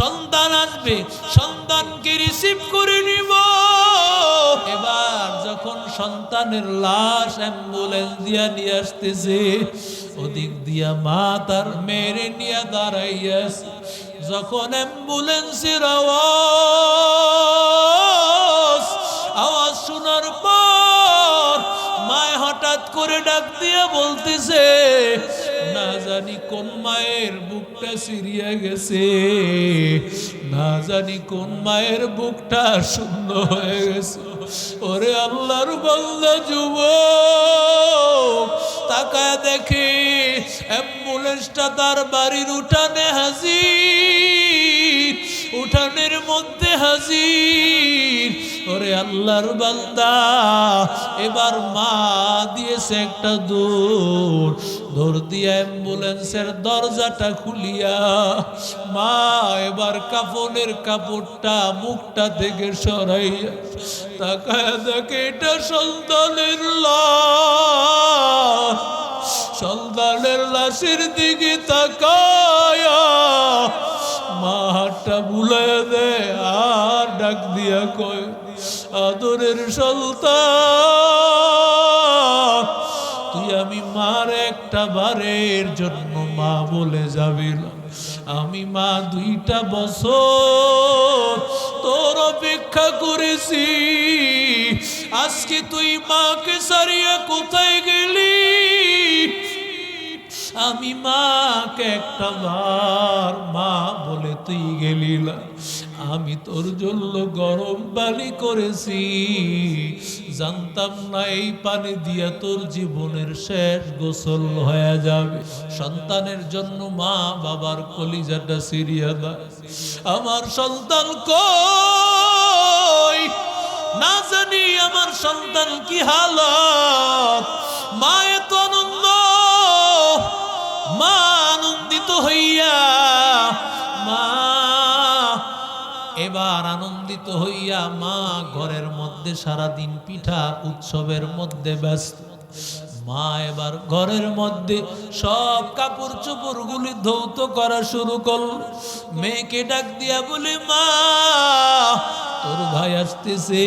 সন্তান আসবে, সন্তানকে রিসিভ করে নিব। এবার যখন সন্তানের লাশ অ্যাম্বুলেন্স দিয়া নিয়ে আসতেছে, ওদিক দিয়া মা তার মেরে নিয়ে দাঁড়াইয়াছে। যখন অ্যাম্বুলেন্সের আওয়াজ শোনার পর মায় হঠাৎ করে ডাক দিয়া বলতেছে, না জানি কোন মায়ের বুকটা সিরিয়া গেছে, না জানি কোন মায়ের বুকটা শূন্য হয়ে গেছে। ওরে আল্লাহর বান্দা যুবক, তাকায় দেখে অ্যাম্বুলেন্সটা তার বাড়ির উঠানে হাজির, উঠানের মধ্যে হাজির। ওরে আল্লাহর বান্দা, এবার মা দিয়েছে একটা দৌড় দিয়া অ্যাম্বুলেন্সের দরজাটা খুলিয়া মা এবার কাফনের কাপড়টা মুখটা থেকে সরাইয়া তাকায় দেখে এটা সন্তানের লাশ। সন্তানের লাশের দিকে তাকায়া মা হাতটা বুলাইয়া দেয় আর ডাক দিয়া কয়, আদরের সন্তান, তুই আমি মার একটা বারের জন্য মা বলে যাবি না। আমি মা 2টা বছর তোর অপেক্ষা করেছি, আজকে তুই মাকে ছাড়িয়া কোথায় গেলি? আমি মাকে একটা বার মা বলে তুই গেলি না। আমি তোর জন্য গরম পানি করেছি, জানতাম না এই পানি দিয়া তোর জীবনের শেষ গোসল হয়ে যাবে। সন্তানের জন্য মা বাবার কলিজাটা সিরিয়া দেয়। আমার সন্তান কই, না জানি আমার সন্তান কি হালত। মা এত আনন্দ, মা আনন্দিত হইয়া এবার আনন্দিত হইয়া মা ঘরের মধ্যে সারাদিন পিঠা উৎসবের মধ্যে ব্যস্ত। মা এবার ঘরের মধ্যে সব কাপড় চোপড় গুলি ধৌত করা শুরু করল। মেয়েকে ডাক দিয়া বলে, মা তোর ভাই আসতেছে,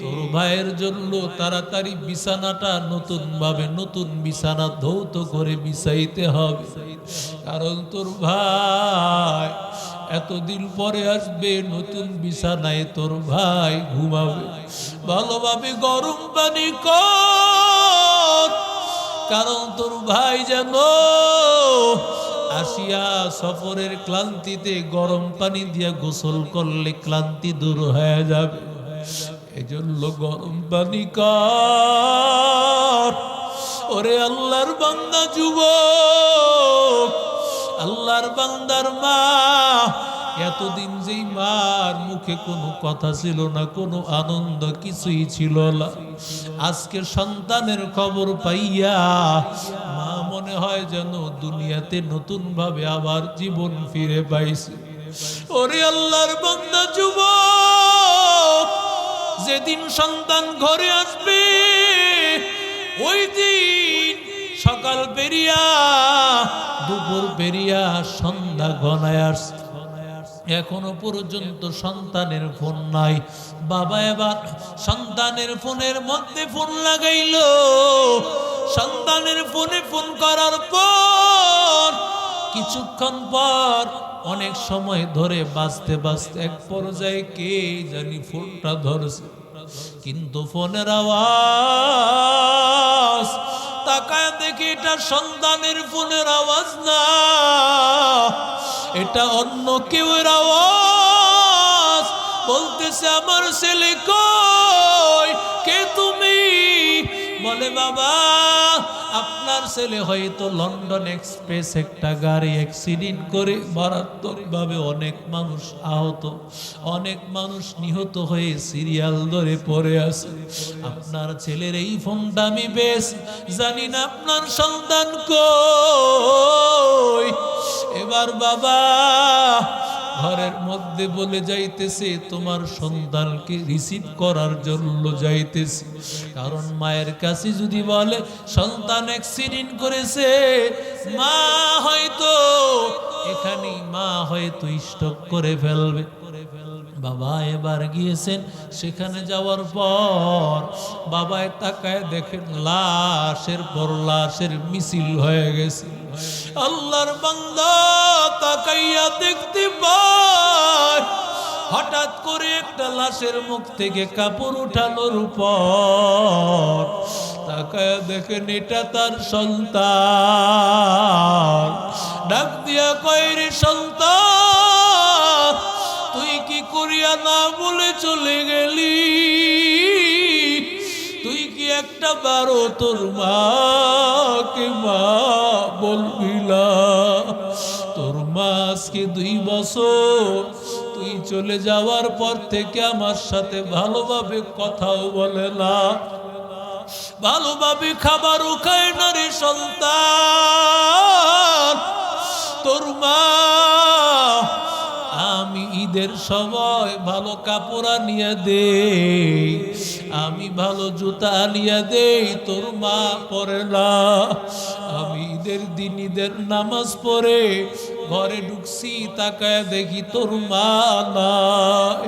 তোর ভাইয়ের জন্য তাড়াতাড়ি বিছানাটা নতুন বিছানা ধৌত করে বিছাইতে হবে, কারণ তোর ভাই এতদিন পরে আসবে, নতুন বিছানায় তোর ভাই ঘুমাবে। ভালোভাবে গরম পানি কর, কারণ তোর ভাই যেন আসিয়া সফরের ক্লান্তিতে গরম পানি দিয়ে গোসল করলে ক্লান্তি দূর হয়ে যাবে। এজন্য গরম পানি কর। ওরে আল্লাহর বান্দা যুবক, আল্লাহর বান্দার মা, এতদিন যেই মার মুখে কোনো কথা ছিল না, কোনো আনন্দ কিছুই ছিল না, আজকে সন্তানের খবর পাইয়া মা মনে হয় যেন দুনিয়াতে নতুন ভাবে আবার জীবন ফিরে পাইছে। ওরে আল্লাহর বান্দা যুবক, যেদিন সন্তান ঘরে আসবে ওই দিন সকাল পেরিয়া দুপুর পেরিয়া সন্ধ্যা ঘনায় আসছে, এখনো পর্যন্ত সন্তানের ফোন নাই। বাবা এবার সন্তানের ফোনের মধ্যে ফোন লাগাইল। সন্তানের ফোনে ফোন করার পর কিছুক্ষণ পর অনেক সময় ধরে বাজতে বাজতে এক পর্যায়ে কে জানি ফোনটা ধরছে, কিন্তু ফোনের আওয়াজ তাকায় দেখি এটা সন্তানের ফোনের আওয়াজ না, এটা অন্য কেউর আওয়াজ। বলতেছে, আমার ছেলে কই, কে তুমি? বলে, বাবা আপনার ছেলে হয়তো লন্ডন এক্সপ্রেস একটা গাড়ি অ্যাক্সিডেন্ট করে মারাত্মকভাবে অনেক মানুষ আহত, অনেক মানুষ নিহত হয়ে সিরিয়াল ধরে পড়ে আছে। আপনার ছেলের এই ফোনটা আমি বেশ জানি না আপনার সন্তান কই। এবার বাবা ঘরের মধ্যে বলে যাইতেছে তোমার সন্তানকে রিসিভ করার জন্য যাইতেছি, কারণ মায়ের কাছে যদি বলে সন্তান অ্যাক্সিডেন্ট করেছে, মা হয়তো এখানেই মা হয়তো স্টক করে ফেলবে। বাবা এবার গিয়েছেন, সেখানে যাওয়ার পর বাবায় তাকায় দেখেন লাশের পর লাশের মিছিল হয়ে গেছে। আল্লাহর বান্দা তাকাইয়া দেখতে পায় হঠাৎ করে একটা লাশের মুখ থেকে কাপড় উঠানোর উপর তাকায় দেখেন এটা তার সন্তান। ডাক দিয়া কয় রে সন্তান, তুই কি করিয়া না বলে চলে গেলি? তুই কি একটা বারো তোর মাকে মা বলবি না? তোর মা আজকে 2 বছর তুই চলে যাওয়ার পর থেকে আমার সাথে ভালোভাবে কথাও বলে না, ভালোভাবে খাবারও খায় না রে সন্তান। তোর মা আমি ঈদের সময় ভালো কাপড় আনিয়া দেই, আমি ভালো জুতা আনিয়া দেই, তোর মা পরে না। আমি ঈদের দিন ঈদের নামাজ পড়ে ঘরে ঢুকছি, তাকায় দেখি তোর মা নাই।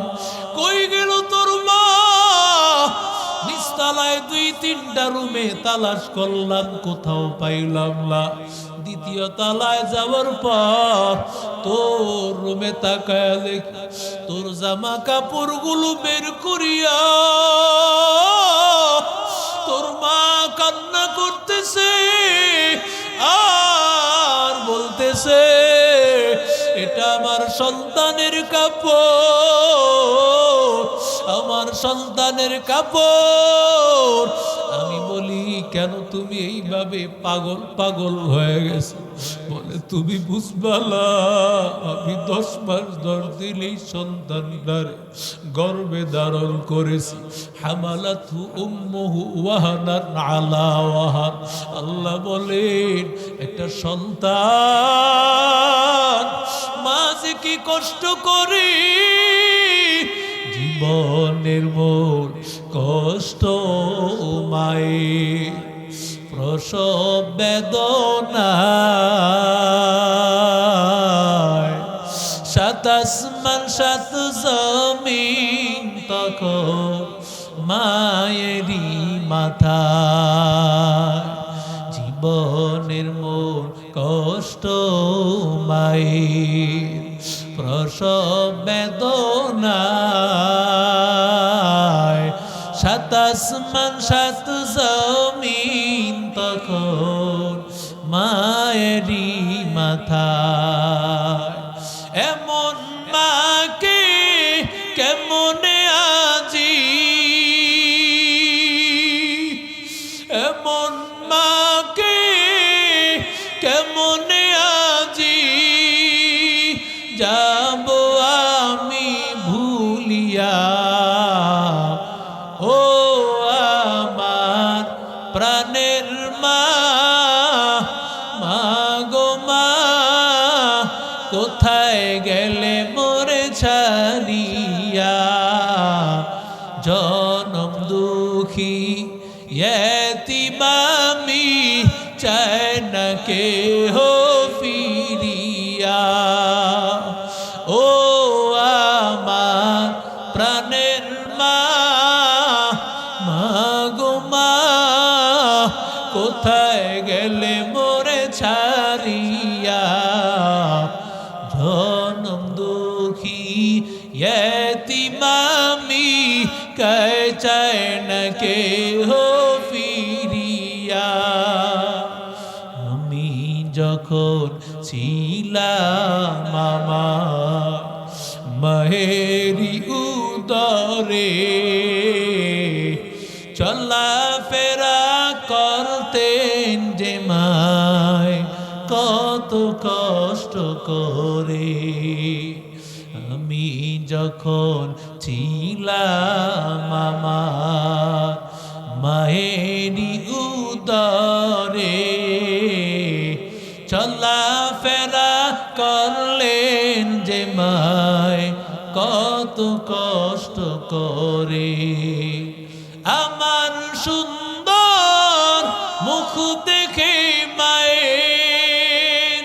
কই গেল তোর মা? নিচতলায় 2-3টা রুমে তালাশ করলাম, কোথাও পাইলাম না। দ্বিতীয় তলায় যাওয়ার পর তোর রুমে তাকায় দেখি তোর জামা কাপড়গুলো বের করিয়া তোর মা কান্না করতেছে আর বলতেছে এটা আমার সন্তানের কাপড়, আমার সন্তানের কাপড়। আমি বলি কেন তুমি এইভাবে পাগল পাগল হয়ে গেছো? বলে তুমি বুঝবা না, আমি 10 মাস 10 দিনই সন্তানটার গর্ভে ধারণ করেছি। হামালাতহু উম্মুহু ওয়াহানান আলা ওয়াহান। আল্লাহ বলেন একটা সন্তান মা যে কি কষ্ট করে, জীবনের মূল কষ্ট মায়ের প্রসব বেদনায়। 7 আসমান 7 জমিন তখন মায়েরই মাথায়। জীবনের মূল কষ্ট মায়ের প্রসব বেদনায়। 7 আসমান 7 জমিন তখন মায়েরই মাথায়। এমন মাকে কেমনে আজি, এমন মাকে কেমনে আজি যাব আমি ভুলিয়া। ও আমার প্রাণের মা, মা গো মা কোথায় গেলে মোরে ছাড়িয়া? জনম দুঃখী এতিম আমি চাই না কেহ ফিরিয়া। ও আমার প্রাণের মা, মা গো মা কোথায় গেলে মোরে ছাড়িয়া? জনম দুঃখী এতিম আমি চাই না কেহ ফিরিয়া। আমি যখন ছিলাম আমার মায়েরই উদরে, চলাফেরা করতেন যে মায় কত কষ্ট করে। আমি যখন ছিলাম আমার মায়েরই উদরে, চলাফেরা করলেন যে মায় কত কষ্ট করে, আমার সুন্দর মুখ দেখে মায়ের,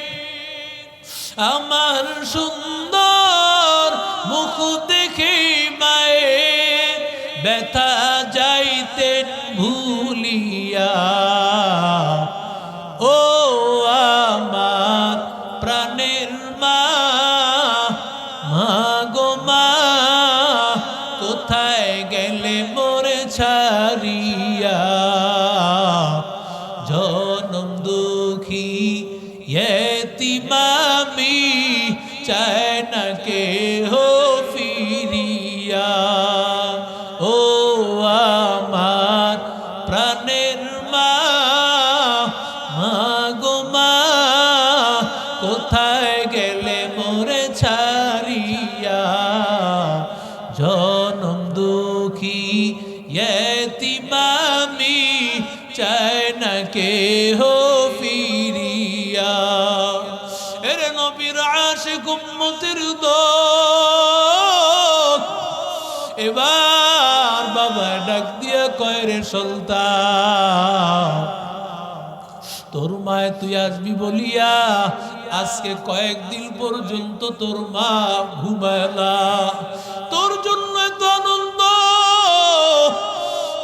আমার সুন্দর মুখ দেখে মায়ের ব্যথা যাইতেন ভুলিয়া। ও আমার প্রাণের মা, মা গো মা, কোথায় গেলে মোরে ছাড়িয়া, জনম দুঃখী এতিম আমি, চায় না কেহ ফিরিয়া। ও আমার প্রাণের মা, মা গো মা, কোথায় গেলে মোরে ছাড়িয়া, জনম দুঃখী এতিম আমি, চায় না কেহ ফিরিয়া। এরে নবীর আশিক উম্মতের দল, এবার বাবা ডাক দিয়া কয় রে সুলতান, তোর মায় তুই আসবি বলিয়া আজকে কয়েকদিন পর্যন্ত তোর মা ঘুমায় না, তোর জন্য এত আনন্দ,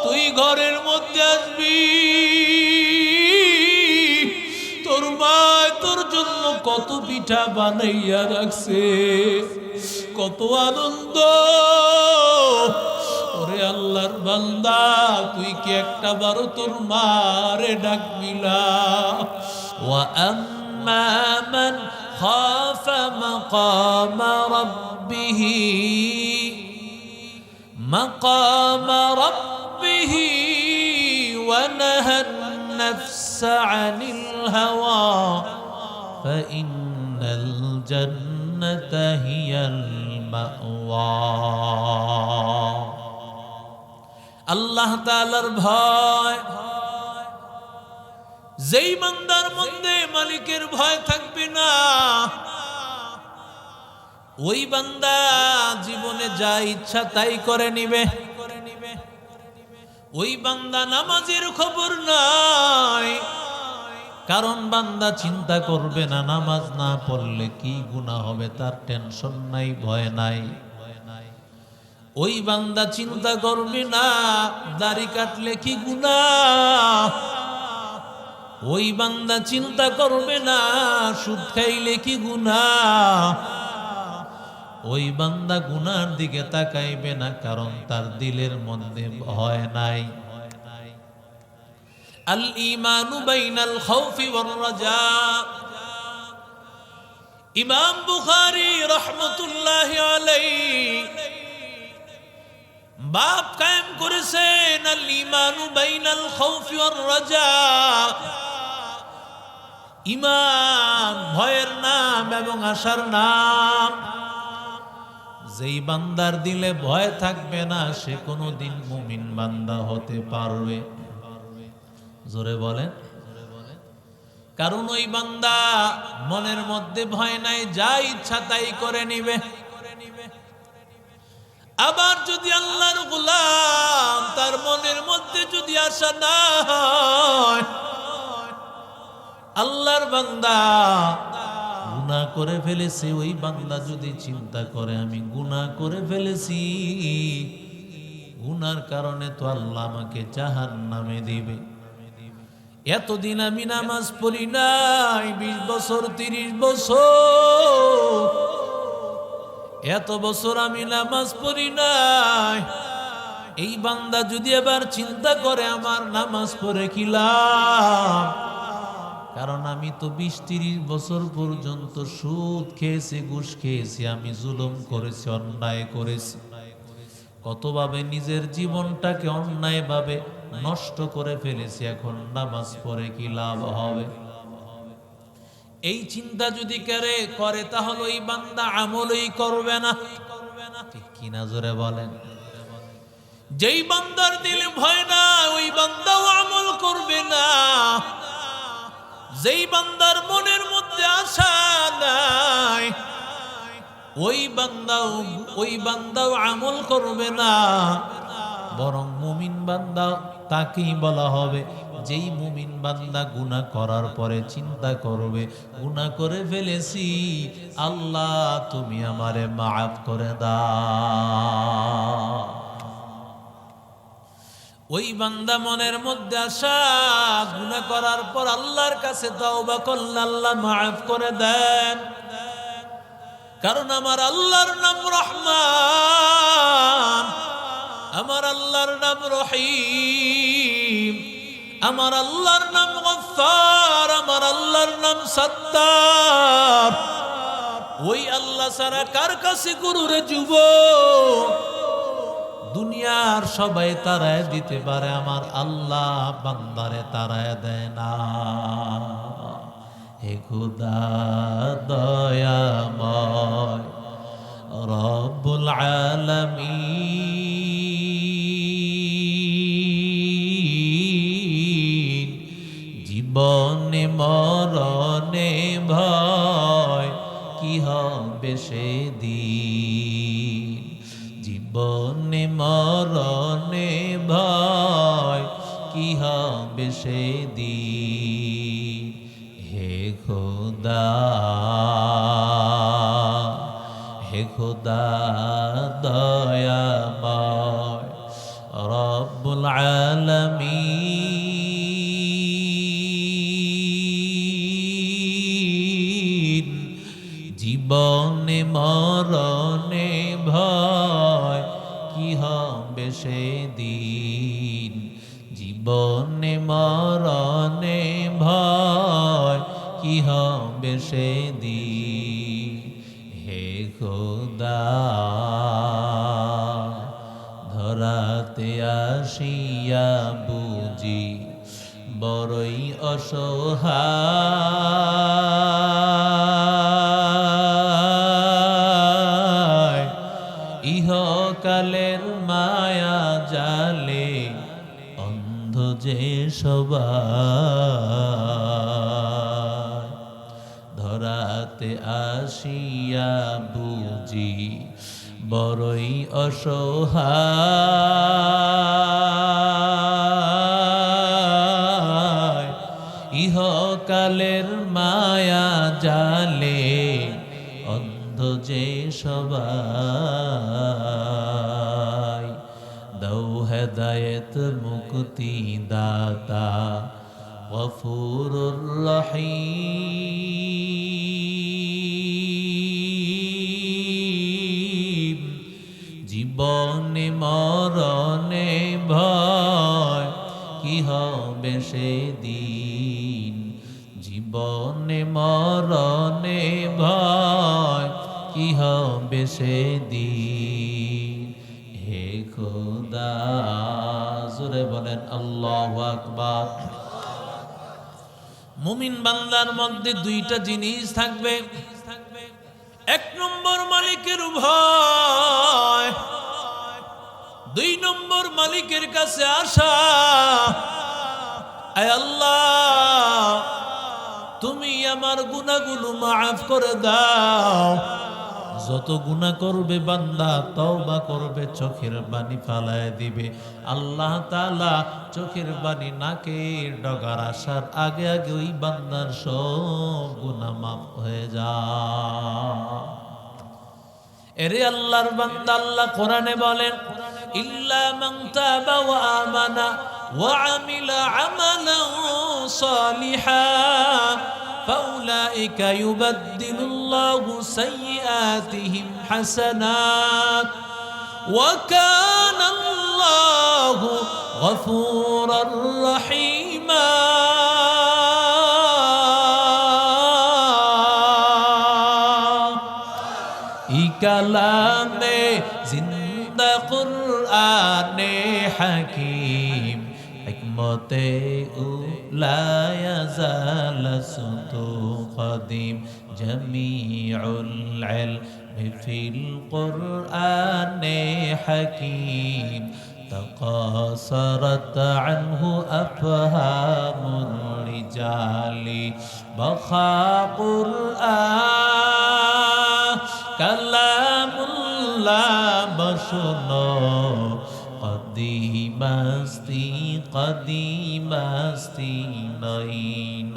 তুই ঘরের মধ্যে আসবি, তোর মা তোর জন্য কত পিঠা বানাইয়া রাখছে, কত আনন্দ। ওরে আল্লাহর বান্দা, তুই কি একটা বারো তোর মারে ডাকবি না? ওয়া আম্মা মান খাফা মাকামা রাব্বিহি, মাকামা রাব্বিহি ওয়া নাহান নাফসা আনিল হাওয়া ফাইন্নাল জান্নাতা হিয়াল মাওয়া। আল্লাহ তাআলার ভয়, যেই বান্দার মধ্যে মালিকের ভয় থাকবে না, ওই বান্দা জীবনে যা ইচ্ছা তাই করে নিবে। ওই বান্দা নামাজের খবর নাই, কারণ বান্দা চিন্তা করবে না নামাজ না পড়লে কি গুনাহ হবে, তার টেনশন নাই, ভয় নাই। ওই বান্দা চিন্তা করবে না দাড়ি কাটলে কি গুনাহ, ওই বান্দা চিন্তা করবে না সুদ খাইলে কি গুনাহ, ওই বান্দা গুনার দিকে তাকাইবে না, কারণ তার দিলের মধ্যে ভয় নাই। আল ঈমানু বাইনাল খাউফি ওয়ার রাজা। ইমাম বুখারী রাহমাতুল্লাহি আলাইহি বাব কায়েম করেছেন, আল ঈমানু বাইনাল খাউফি ওয়ার রাজা। ঈমান ভয়ের নাম এবং আশার নাম। যেই বান্দার দিলে ভয় থাকবে না, সে কোনোদিন মুমিন বান্দা হতে পারবে? জোরে বলেন। কারণ ওই বান্দা মনের মধ্যে ভয় নাই, যা ইচ্ছা তাই করে নিবে। আবার যদি আল্লাহর গোলাম, তার মনের মধ্যে যদি আশা না হয়, আল্লাহর বান্দা গুনাহ করে ফেলেছে, ওই বান্দা যদি চিন্তা করে আমি গুনাহ করে ফেলেছি, গুনার কারণে তো আল্লাহ আমাকে জাহান্নামে দিবে। এতদিন আমি নামাজ পড়ি নাই, 20 বছর 30 বছর, এত বছর আমি নামাজ পড়ি নাই। এই বান্দা যদি এবার চিন্তা করে আমার নামাজ পড়ে কি লাভ, কারণ আমি তো 20-30 বছর পর্যন্ত সুদ খেয়েছি, ঘুষ খেয়েছি, আমি জুলুম করেছি, অন্যায় করেছি, কতভাবে নিজের জীবনটাকে অন্যায়ভাবে নষ্ট করে ফেলেছি, এখন নামাজ পড়ে কি লাভ হবে? এই চিন্তা যদি করে তাহলে ওই বান্দা আমলই করবে না। ঠিক কিনা জোরে বলেন। যেই বান্দার দিলে ভয় না, ওই বান্দাও আমল করবে না। যেই বান্দার মনের মধ্যে আশা নাই, ওই বান্দাও আমল করবে না, বরং মুমিন বান্দা তাকেই বলা হবে যেই মুমিন বান্দা গুনাহ করার পরে চিন্তা করবে গুনাহ করে ফেলেছি, আল্লাহ তুমি আমারে মাফ করে দাও। ওই বান্দা মনের মধ্যে আশা গুনাহ করার পর আল্লাহর কাছে তওবা করলে আল্লাহ মাফ করে দেন, কারণ আমার আল্লাহর নাম রহমান, আমার আল্লাহর নাম রহিম, আমার আল্লাহর নাম গফফার, আমার আল্লাহর নাম সত্তার। ওই আল্লাহ ছাড়া কার কাছে গুরুরে যুবক? দুনিয়ার সবাই তারায় দিতে পারে, আমার আল্লাহ বান্দারে তারায় দেয় না। হে খুদা দয়াময় রব্বুল আলামিন, জীবনে মরণে ভয় কি হবে সেদিন, জীবনে মরণে ভয় কি হবে সেদিন। হে খোদা, হে খোদা দয়াময় রব্বুল আলামিন, জীবনে মরণে ভয় কি হবে সেদিন, জীবনে মরণে ভয় কি হবে সেদিন। হে খোদা ধরাতে আসিয়া বুঝি বড়ই অসহায়, ইহকালের মায়া জালে অন্ধ যে সবাই, ধরাতে আসিয়া বুঝি বড়ই অসহায়, ইহকালের মায়া জালে অন্ধ যে সবাই। দাও হেদায়েত মুক্তি দাতা গফুরুর রহিম, জীবনে মরণে ভয় কি হবে সেদিন, জীবনে মরণে ভয় কি হবে সেদিন। হে খোদা, জোরে বলেন আল্লাহু আকবার। মুমিন বান্দার মধ্যে দুইটা জিনিস থাকবে, এক নম্বর মালিকের ভয়, দুই নম্বর মালিকের কাছে আশা। আয় আল্লাহ তুমি আমার গুনাহগুলো মাফ করে দাও। যত গুনাহ করবে বান্দা তওবা করবে, চোখের পানি ফালায় দিবে, আল্লাহ তাআলা চোখের পানি নাকের ডগার আসার আগে আগে ওই বান্দার সব গুনাহ মাফ হয়ে যায়। এরে আল্লাহর বান্দা, আল্লাহ কোরআনে বলেন ইল্লা মান তাবা ওয়া আমানা ওয়া আমিলা আমালান সালিহান ফাউলাইকা ইউবাদদিলুল্লাহু সাইয়্যাতিহিম হাসানাত ওয়া কানা আল্লাহু গফুরার রহিমা। কালামে জিন্দা কুরআনে হাকিম, হিকমতে লা ইয়াজাল সুতু কদিম, জামিউল ইলমি ফিল কুরআনে হাকিম, تقاصرت عنه أفهام الرجال بخا قرآن কালামুল্লাহ বসনো কদিমাস্তি কদিমাস্তি নইন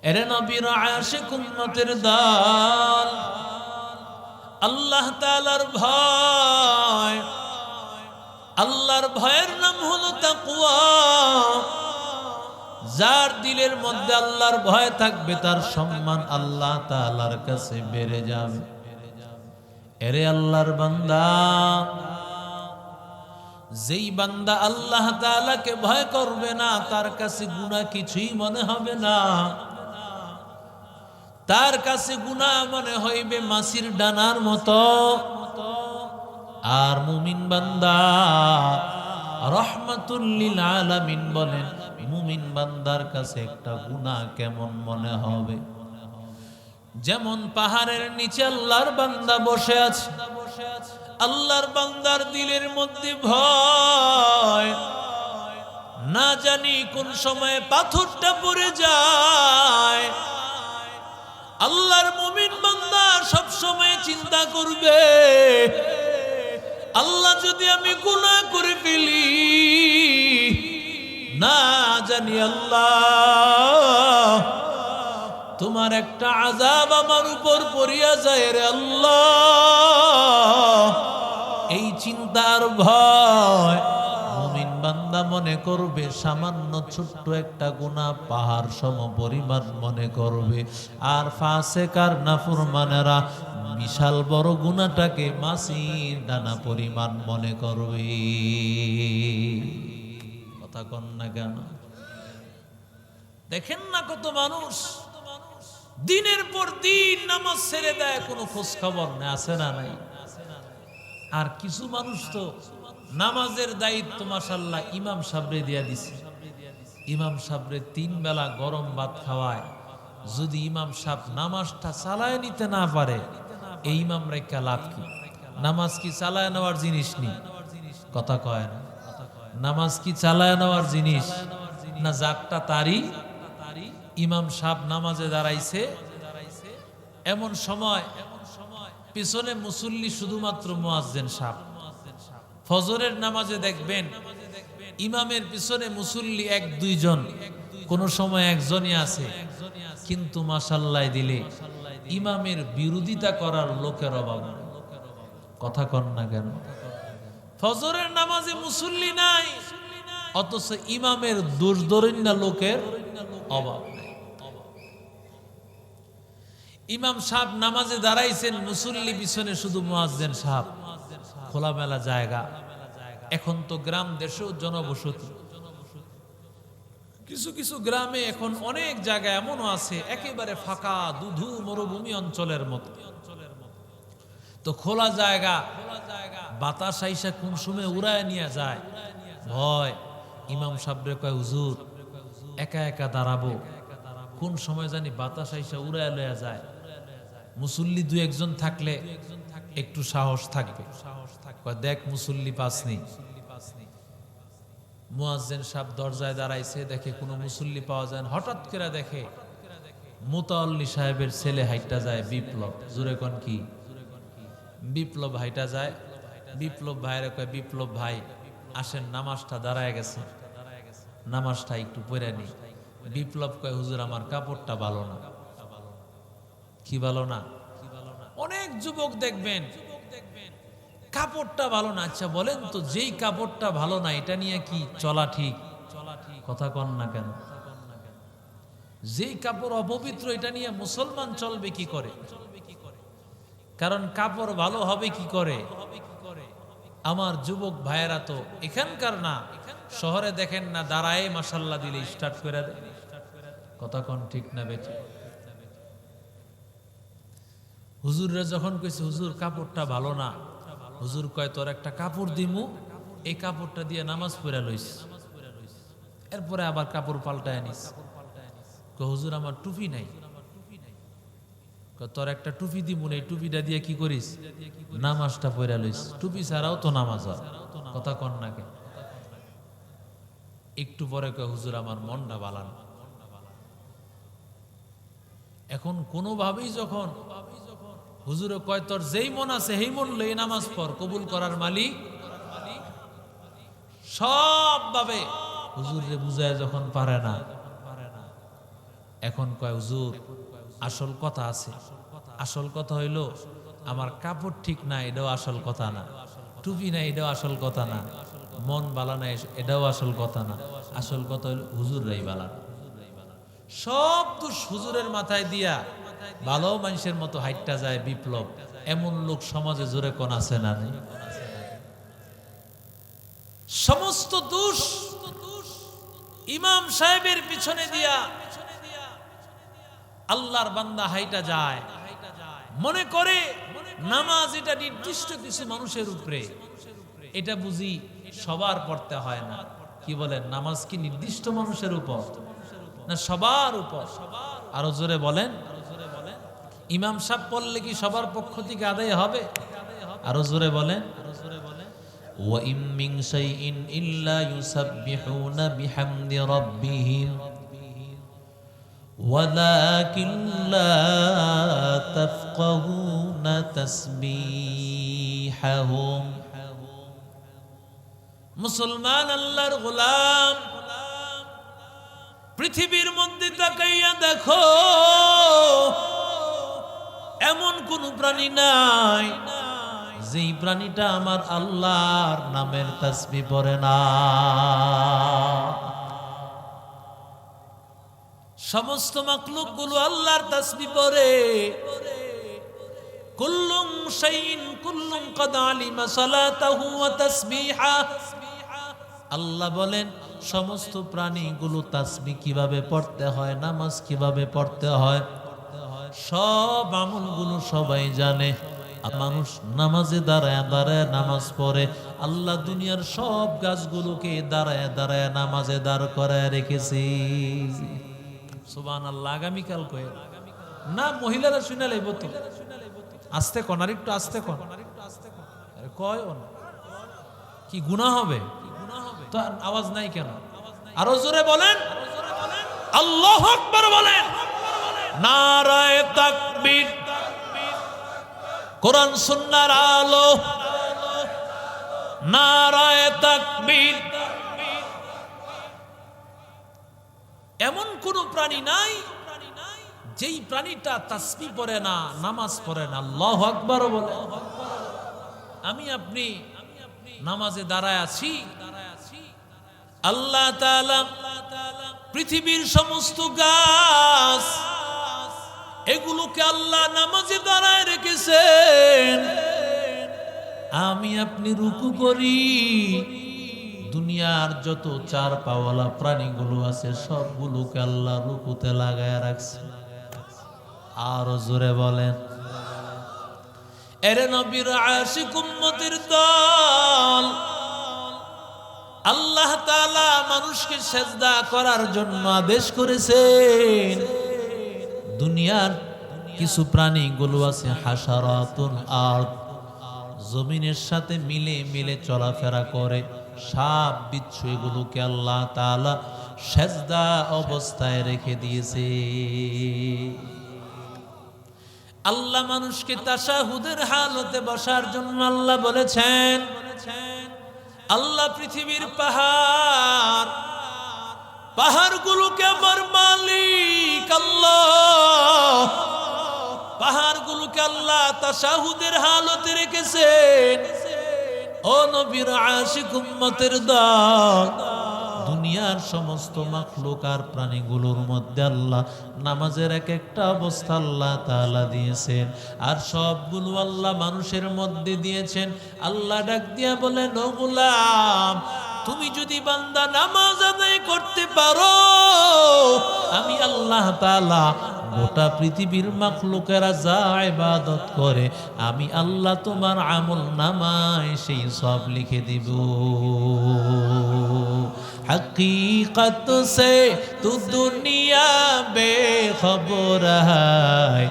এরে নবীর আশিক উম্মতের দল আল্লাহ তাআলার ভয় আল্লাহর ভয়ের নাম হলো তাকওয়া যার দিলের মধ্যে আল্লাহর ভয় থাকবে তার সম্মান আল্লাহ তাআলার কাছে বেড়ে যাবে এরে আল্লাহর বান্দা যেই বান্দা আল্লাহ তাআলাকে ভয় করবে না তার কাছে গুনাহ কিছুই মনে হবে না তার কাছে গুনাহ মনে হইবে মাছির ডানার মতো আর মুমিন বান্দা রাহমাতুল লিল আলামিন বলেন মুমিন বান্দার কাছে একটা গুনাহ কেমন মনে হবে যেমন পাহাড়ের নিচে আল্লাহর বান্দা বসে আছে আল্লাহর বান্দার দিলের মধ্যে ভয় না জানি কোন সময়ে পাথরটা পড়ে যায় আল্লাহর মুমিন বান্দা সব সময় চিন্তা করবে আল্লাহ যদি আমি গুনাহ করে ফেলি না জানি আল্লাহ তোমার একটা আযাব আমার উপর পড়িয়া যায় রে আল্লাহ এই চিন্তার ভয় মুমিন বান্দা মনে করবে সামান্য ছোট্ট একটা গুনাহ পাহাড় সম পরিমাণ মনে করবে আর ফাসিক আর নাফরমানেরা বিশাল বড় গুনাহটাকে মাছির দানা পরিমাণ মনে করবে কথা কন না কেন দেখেন না কত মানুষ দিনের পর দিন নামাজ ছেড়ে দেয় কোনো খোঁজ খবর নেই আছে না নাই আর কিছু মানুষ তো নামাজের দায়িত্ব মাশাআল্লাহ ইমাম সাহেবরে দিয়া দিছে ইমাম সাহেবরে 3 বেলা গরম ভাত খাওয়ায় যদি ইমাম সাহেব নামাজটা চালায় নিতে না পারে এই ইমাম রেখা লাভ কি নামাজ কি চালায় নেওয়ার জিনিস নি কথা কয় না নামাজ কি চালায় নেওয়ার জিনিস না জাতটা তারি ইমাম সাহেব নামাজে দাঁড়াইছে এমন সময় পিছনে মুসল্লি শুধুমাত্র মুয়াজ্জিন সাহেব ফজরের নামাজে দেখবেন ইমামের পিছনে মুসল্লি 1-2 জন কোন সময় একজনই আছে কিন্তু মাশাআল্লাহ দিলে ইমামের বিরোধিতা করার লোকের অভাব নেই কথা কন না কেন ফজরের নামাজে মুসল্লি নাই অথচ ইমামের দুর্দরিন্য লোকের অভাব নেই ইমাম সাহেব নামাজে দাঁড়াইছেন মুসল্লি পিছনে শুধু মুয়াজ্জিন সাহেব খোলামেলা জায়গা এখন তো গ্রাম দেশেও জনবসতি কিছু কিছু গ্রামে এখন অনেক জায়গা এমনও আছে একেবারে ফাঁকা দুধু মরুভূমি অঞ্চলের মতো তো খোলা জায়গা বাতাস আইসা কোন সময় উড়ায় নিয়ে যায় ভয় ইমাম সাহেবরে কয় হুজুর একা একা দাঁড়াবো কোন সময় জানি বাতাস আইসা উড়ায় লয়া যায় মুসল্লি 2-1 জন থাকলে একটু সাহস থাকবে কয় দেখ মুসল্লি পাসনি মুয়াজ্জিন সাহেব দরজায় দাঁড়াইছে দেখে কোনো মুসল্লি পাওয়া যায় না হঠাৎ করে দেখে মুতাওয়াল্লি সাহেবের ছেলে হাইটা যায় বিপ্লব জোরে কোন কি বিপ্লব হাইটা যায় বিপ্লব ভাইরে কয় বিপ্লব ভাই আসেন নামাজটা দাঁড়ায় গেছে নামাজটা একটু পড়ে নি বিপ্লব কয় হুজুর আমার কাপড়টা ভালো না কি ভালো না অনেক যুবক দেখবেন কাপড়টা ভালো না আচ্ছা বলেন তো যেই কাপড়টা ভালো না এটা নিয়ে কি চলা ঠিক কথা কন না কেন যেই কাপড় অপবিত্র এটা নিয়ে মুসলমান চলবে কি করে কারণ কাপড় ভালো হবে কি করে আমার যুবক ভাইয়েরা তো এখানকার না শহরে দেখেন না দাঁড়ায় মাশাআল্লাহ দিলে স্টার্ট করে দেয় কথা কোন ঠিক না বেটি হুজুররা যখন কইছে হুজুর কাপড়টা ভালো না হুজুর কয় তোর একটা কাপড় দিমু এই কাপড়টা দিয়ে নামাজ পড়া লইস এরপরে আবার কাপড় পাল্টায় নিস কয় হুজুর আমার টুপি নাই কয় তোর একটা টুপি দিমু এই টুপিটা দিয়ে কি করিস নামাজটা পড়া লইস টুপি ছাড়াও তো নামাজ হয় কথা কন না কে একটু পরে কয় হুজুর আমার মনটা ভালো না এখন কোনোভাবেই যখন হুজুরে কয় তোর যেই মন আছে সেই মন লই নামাজ পড়, কবুল করার মালিক সব ভাবে হুজুরে বুঝায় যখন পারে না, এখন কয় হুজুর আসল কথা আছে। আসল কথা হইল আমার কাপড় ঠিক না, এটাও আসল কথা না, টুপি না এটাও আসল কথা না, মন বালা না এটাও আসল কথা না, আসল কথা হইল হুজুররাই বালা। সব দোষ হুজুরের মাথায় দিয়া ভালো মানুষের মতো হাইটটা যায় বিপ্লব। এমন লোক সমাজে জোরে কোন আছে না? নেই। সমস্ত দোষ ইমাম সাহেবের পিছনে দিয়া আল্লাহর বান্দা হাইটা যায়, মনে করে নামাজ এটা নির্দিষ্ট কিছু মানুষের উপরে। এটা বুঝি সবার পড়তে হয় না। কি বলেন, নামাজ কি নির্দিষ্ট মানুষের উপর না সবার উপর? আরো জোরে বলেন, ইমাম সাহেব পড়লে কি সবার পক্ষ থেকে আদায় হবে? আরো জোরে বলেন, ওয়া ইম মিন শাইইন ইল্লা ইউসাব্বিহুনা বিহামদি রাব্বিহিম ওয়ালাকিন লা তাফকাহুনা তাসবিহাহুম। মুসলমান আল্লাহর গোলাম, পৃথিবীর মধ্যে তাকাইয়া দেখো এমন কোন প্রাণী নাই যেই প্রাণীটা আমার আল্লাহর নামের তাসবিহ পড়ে না। সমস্ত মাখলুক গুলো আল্লাহর তাসবিহ পড়ে। কুল্লুম শাইইন কুল্লুম কাদ আলিমা সালাতাহু ওয়া তাসবিহা। আল্লাহ বলেন সমস্ত প্রাণীগুলো তাসবিহ কিভাবে পড়তে হয়, নামাজ কিভাবে পড়তে হয়, সব আমলগুলো সবাই জানে। মানুষ নামাজে দাঁড়ায় দাঁড়ায় নামাজ পড়ে। আল্লাহ দুনিয়ার সব গাছগুলোকে দাঁড়ায় দাঁড়ায় নামাজে দাঁড় করায় রেখেছি। সুবহানাল্লাহ। আগামীকাল কয়ে না, মহিলারা শুনে লাইব তো। আস্তে কোন, আর একটু আস্তে কোন, কয় কি গুনাহ হবে? তো আওয়াজ নাই কেন? আরো জোরে বলেন, আল্লাহু আকবার বলেন, নারায়ে তাকবীর। কোরআন সুন্নাহর আলো, নারায়ে তাকবীর। এমন কোন প্রাণী নাই যেই প্রাণীটা তাসবিহ পড়ে না, নামাজ পড়ে না। আল্লাহু আকবার বলে। আমি আপনি নামাজে দাঁড়ায় আছি, আল্লাহ তাআলা পৃথিবীর সমস্ত গাছ এগুলোকে আল্লাহ নামাজে দাঁড়ায় রেখেছেন। আমি আপনি রুকু করি, দুনিয়ার যত চার পাওয়ালা প্রাণীগুলো আছে সবগুলোকে আল্লাহ রুকুতে লাগায় রাখছে। আরো জোরে বলেন, এরে নবীর আশিক উম্মতের দল, আল্লাহ তাআলা মানুষকে সেজদা করার জন্য আদেশ করেছেন। দুনিয়ার কিছু প্রাণীগুলো আছে হাশারাতুন আরদ, জমিনের সাথে মিলে মিলে চলাফেরা করে, সাপ বিচ্ছু, এগুলোকে আল্লাহ তাআলা সেজদা অবস্থায় রেখে দিয়েছে। আল্লাহ মানুষকে তাশাহুদের হালতে বসার জন্য আল্লাহ বলেছেন। আল্লাহ পৃথিবীর পাহাড়গুলোকে আমার মালিক আল্লাহ, পাহাড়গুলোকে আল্লাহ তাশাহুদের হালতে রেখেছেন। ও নবীর আশিক উম্মতের দল, দুনিয়ার সমস্ত মাখলুক আর প্রাণীগুলোর মধ্যে আল্লাহ নামাজের এক একটা অবস্থা আল্লাহ তাআলা দিয়েছেন, আর সবগুলো আল্লাহ মানুষের মধ্যে দিয়েছেন। আল্লাহ ডাক দিয়া বলেন, ও গোলাম, তুমি যদি বান্দা নামাজ আদায় করতে পারো, আমি আল্লাহ তাআলা গোটা পৃথিবীর মাখলুকেরা যা ইবাদত করে আমি আল্লাহ তোমার আমল নামায় সেই সব লিখে দিব। हकीकत से तू दुनिया बेखबर है,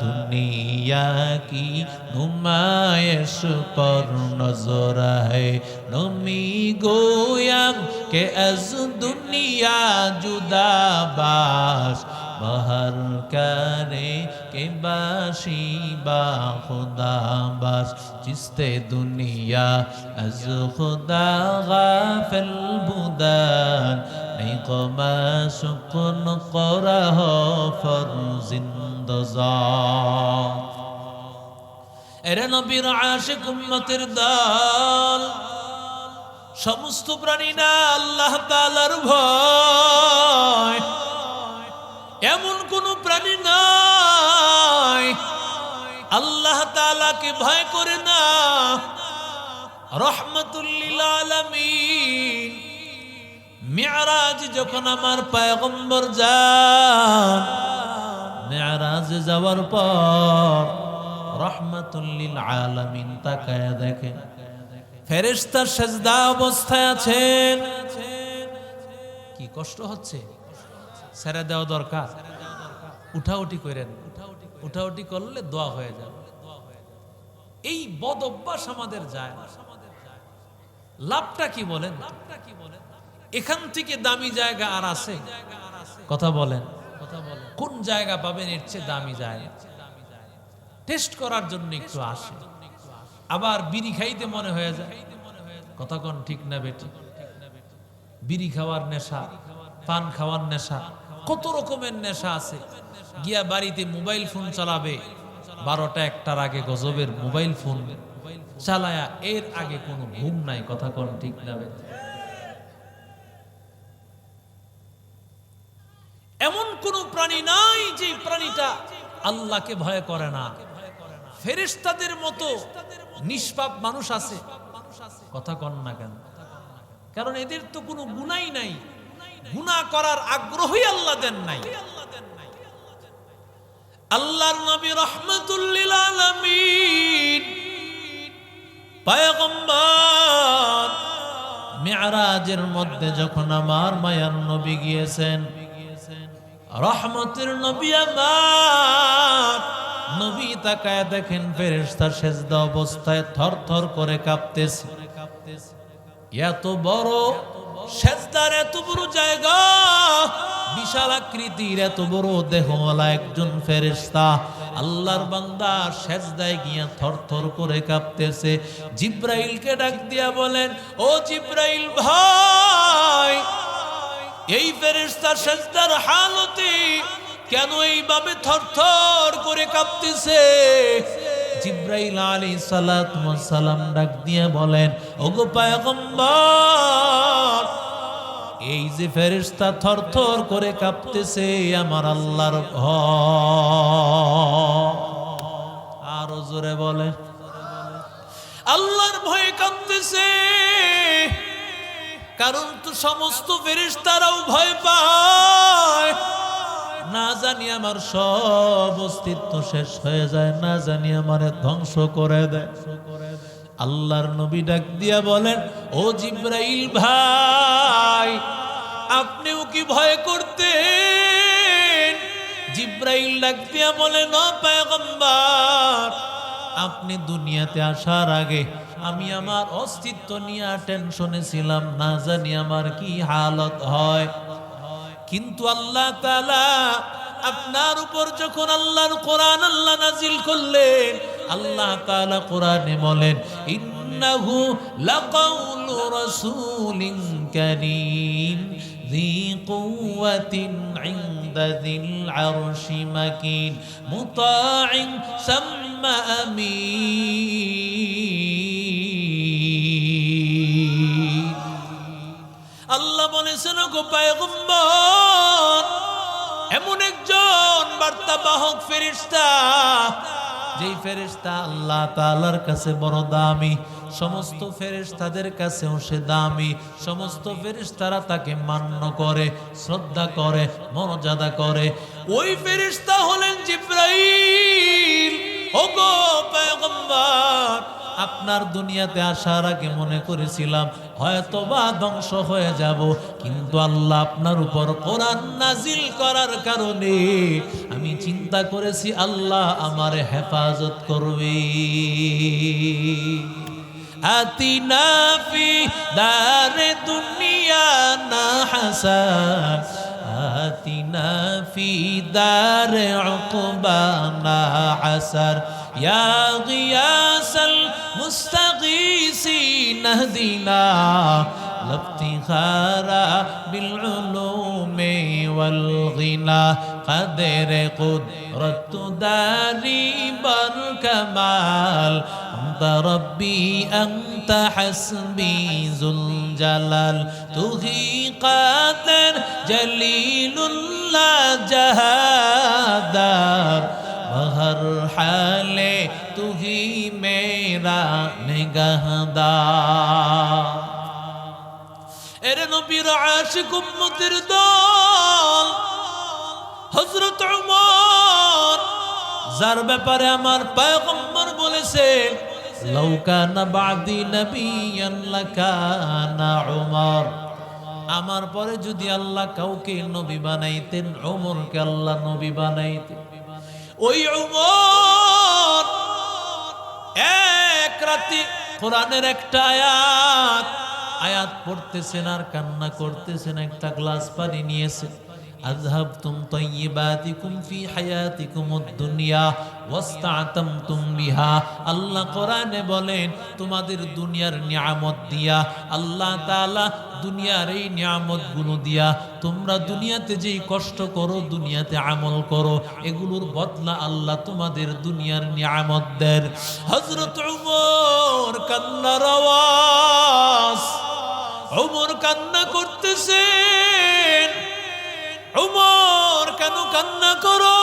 दुनिया की नुमाइश पर नजर है। नमी गोयम के अज दुनिया जुदा बाश, बहर करे के बाशी बा खुदा बस जिसते दुनिया अज खुदा गाफिल बुदान नहीं कमा सुकून करह फर्जिंदजा এরে নবীর আশিক উম্মতের দল সমস্ত প্রাণীরা আল্লাহ তাআলার ভয় এমন কোন প্রাণী নাই আল্লাহ তাআলাকে ভয় করে না রহমাতুল লিল আলামিন মিরাজ যখন আমার পয়গম্বর যান মিরাজে যাওয়ার পর রহমাতুল লিল আলামিন তাকায়া দেখেন ফেরেশতা সিজদা অবস্থায় আছেন কি কষ্ট হচ্ছে ছেড়ে দেওয়া দরকার উঠাউঠি করেন উঠাউঠি করলে দোয়া হয়ে যাবে এই বদ অভ্যাস আমাদের যায় লাভটা কি বলেন এখান থেকে দামি জায়গা আর আছে কথা বলেন কোন জায়গা পাবেন এর চেয়ে দামি জায়গা টেস্ট করার জন্য একটু আসে আবার বিড়ি খাইতে মনে হয়ে যায় কথা কোন ঠিক না বেটি বিড়ি খাওয়ার নেশা পান খাওয়ার নেশা কত রকমের নেশা আছে গিয়া বাড়িতে মোবাইল ফোন চালাবে 12টা 1টার আগে গজবের মোবাইল ফোন চালায়া এর আগে কোনো ঘুম নাই কথা কোন ঠিক না বেটি এমন কোন প্রাণী নাই যে প্রাণীটা আল্লাহকে ভয় করে না ফেরেশতাদের মতো নিষ্পাপ মানুষ আছে কথা কন না কেন কারণ এদের তো কোনো গুনাহই নাই গুনাহ করার আগ্রহই আল্লাহ দেন নাই আল্লাহর নবী রাহমাতুল লিল আলামিন পয়গম্বর মিরাজের মধ্যে যখন আমার মায়ার নবী গিয়েছেন রহমতের নবী আমার নবী তাকায় দেখেন ফেরেশতা সিজদা অবস্থায় থরথর করে কাঁপতেছে এত বড় সিজদার এত বড় জায়গা বিশাল আকৃতির এত বড় দেহওয়ালা একজন ফেরেশতা আল্লাহর বান্দা সিজদায় গিয়া থরথর করে কাঁপতেছে জিবরাইলকে ডাক দিয়া বলেন ও জিবরাইল ভাই এই ফেরেশতা সিজদার হালতে কেন এইভাবে থরথর করে কাঁপতেছে জিবরাইল আলাইহিস সালাতু ওয়াস সালাম ডাক দিয়ে বলেন ওগো পয়গম্বর এই যে ফেরেশতা থরথর করে কাঁপতেছে আমার আল্লাহর ভয় আরো জোরে বলে আল্লাহর ভয়ে কাঁপতেছে কারণ তো সমস্ত ফেরেশতারাও ভয় পায় না জানি আমার সব অস্তিত্ব শেষ হয়ে যায় না জানি আমারে ধ্বংস করে দেয় আল্লাহর নবী ডাক দিয়া বলেন ও জিবরাইল ভাই আপনিও কি ভয় করতেন জিবরাইল ডাক দিয়া বলেন ও পয়গম্বর আপনি দুনিয়াতে আসার আগে আমি আমার অস্তিত্ব নিয়ে টেনশনে ছিলাম না জানি আমার কি হালত হয় কিন্তু আল্লাহ তাআলা আপনার উপর যখন আল্লাহর কোরআন আল্লাহ নাজিল করলেন আল্লাহ তাআলা কোরআনে বলেন ইন্নাহু লাকাউলু রাসূলিন কারীম ذي قوة عند ذي العرش مكين مطاع ثم أمين আল্লাহ বলেছেন গো পয়গম্বর এমন একজন বার্তাবাহক ফেরেশতা যেই ফেরেশতা আল্লাহ তাআলার কাছে বড় দামি সমস্ত ফেরেশতাদের কাছেও সে দামি সমস্ত ফেরেশতারা তাকে মান্য করে শ্রদ্ধা করে মর্যাদা করে ওই ফেরেশতা হলেন জিবরাইল ওগো পয়গম্বর আপনার দুনিয়াতে আসার আগে মনে করেছিলাম হয়তোবা ধ্বংস হয়ে যাব কিন্তু আল্লাহ আপনার উপর কোরআন নাজিল করার কারণে আমি চিন্তা করেছি আল্লাহ আমারে হেফাজত করবে আতিনা ফি দারে দুনিয়া না হাসান আতিনা بنا في دار عقبانا عسر يا غياث المستغيثين اهدنا لا افتخار بالعلوم والغنى قدر قدرة داري بركمال أنت ربي أنت حسبي ذو الجلال تهي قادر جليل لا جهادار بہر حالے تہی میرا نگہدار এরে নবীর আশিক উম্মতের দল হযরত উমর যার ব্যাপারে আমার পয়গম্বর বলেছে লাউ কানা বাদি নবিয়ান লাকানা উমর আমার পরে যদি আল্লাহ কাউকে নবী বানাইতেন উমরকে আল্লাহ নবী বানাইতেন ওই উমর এক রাতে কোরআনের একটা আয়াত পড়তেছেন আর কান্না করতেছেন একটা গ্লাস পানি নিয়েছেন আযহাবতুম তাইয়্যিবাতিকুম ফি হায়াতিকুমুদ দুনিয়া ওয়াস্তা'তামতুম বিহা আল্লাহ কোরআনে বলেন তোমাদের দুনিয়ার নিয়ামত দিয়া আল্লাহ তাআলা দুনিয়ার এই নিয়ামতগুলো দিয়া তোমরা দুনিয়াতে যেই কষ্ট করো দুনিয়াতে আমল করো এগুলোর বদলা আল্লাহ তোমাদের দুনিয়ার নিয়ামত দেন হযরত উমর কান্নার আওয়াজ উমর কান্না করতেছেন উমর কেন কান্না করো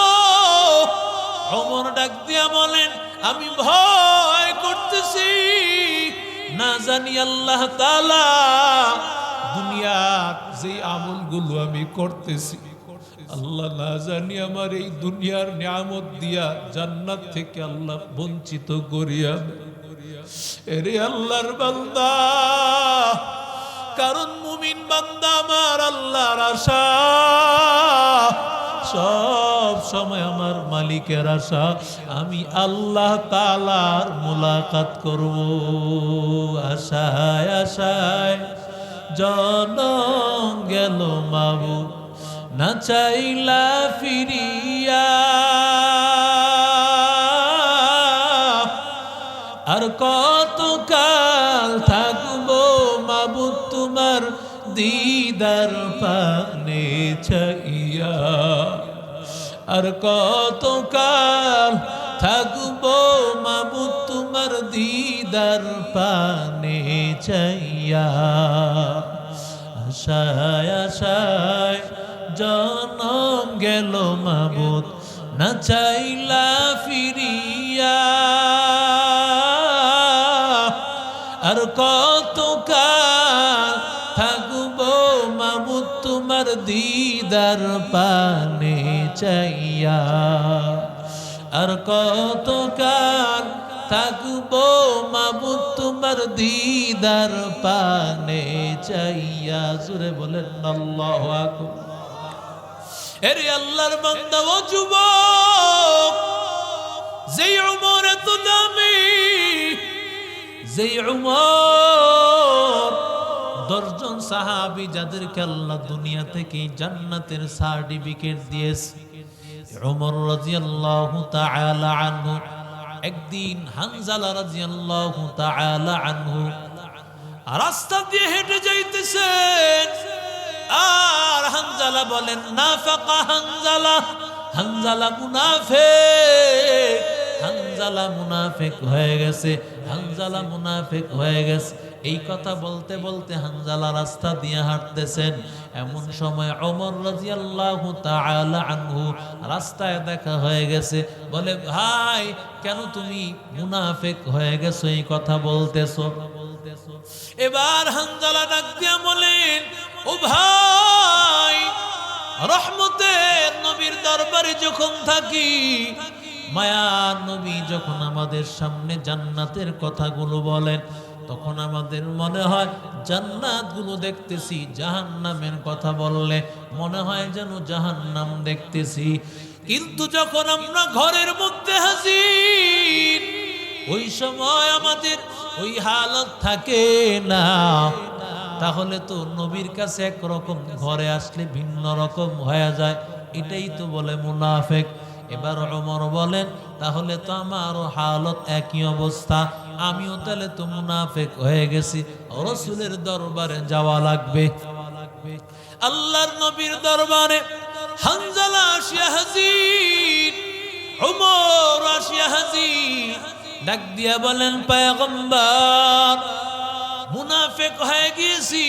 উমর ডাক দিয়া বলেন আমি ভয় করতেছি না জানি আল্লাহ তাআলা দুনিয়ার যে আমলগুলো আমি করতেছি আল্লাহ না জানি আমার এই দুনিয়ার নিয়ামত দিয়া জান্নাত থেকে আল্লাহ বঞ্চিত করিয়া এরে আল্লাহর বান্দা কারণ মুমিন বান্দা আমার আল্লাহর আশা সব সময় আমার মালিকের আশা আমি আল্লাহ তাআলার মুলাকাত করব আশায় আশায় জনম গেল মাবুদ না চাইলা ফিরিয়া আর কতকাল থাকবো মাবুদ তোমার দিদার পানে চাইয়া আর কতকাল থাকবো মাবুদ তোমার দিদার পানে চাইয়া আশায় আশায় জনম গেল মাবুদ না চাইলা ফিরিয়া আর কতকাল থাকবো মাবুদ তোমার দিদার পানে চাইয়া আর কতকাল থাকবো মাবুদ তোমার দিদার পানে চাইয়া জোরে বলেন আল্লাহু আকবার এরে আল্লাহর বান্দা ও যুবক যেই উমর এত দামি যেই উমর 10 জন সাহাবী যাদেরকে আল্লাহ দুনিয়া থেকে জান্নাতের সার্টিফিকেট দিয়েছে উমর রাদিয়াল্লাহু তাআলা আনহু একদিন হানজালা রাদিয়াল্লাহু তাআলা আনহু রাস্তা দিয়ে হেঁটে যাইতেছেন আর হানজালা বলেন নাফাকা হানজালা হানজালা মুনাফিক হানজালা মুনাফিক হয়ে গেছে হানজালা মুনাফিক হয়ে গেছে এই কথা বলতে বলতে হানজালা রাস্তা দিয়ে হাঁটতেছেন এমন সময় ওমর রাদিয়াল্লাহু তাআলা আনহু রাস্তায় দেখা হয়ে গেছে বলে ভাই কেন তুমি মুনাফিক হয়ে গেছো এই কথা বলতেছো এবার হানজালা ডাক দিয়া বলেন ও ভাই রহমতের নবীর দরবারে যখন থাকি মায়ার নবী যখন আমাদের সামনে জান্নাতের কথাগুলো বলেন তখন আমাদের মনে হয় জান্নাতগুলো দেখতেছি জাহান্নামের কথা বললে মনে হয় যেন জাহান্নাম দেখতেছি কিন্তু যখন আমরা ঘরের মধ্যে হাজির ওই সময় আমাদের ওই হালত থাকে না তাহলে তো নবীর কাছে একরকম ঘরে আসলে ভিন্ন রকম হয়ে যায় এটাই তো বলে মুনাফিক। এবার ওমর বলেন, তাহলে তো আমারও হালত একই অবস্থা, আমিও তাহলে তো মুনাফিক হয়ে গেছি, রাসূলের দরবারে যাওয়া লাগবে। আল্লাহর নবীর দরবারে হানজালা আসিয়া হাজির, ওমর আসিয়া হাজির। ডাক দিয়া বলেন, পয়গম্বর, মুনাফিক হয়ে গিয়েছি।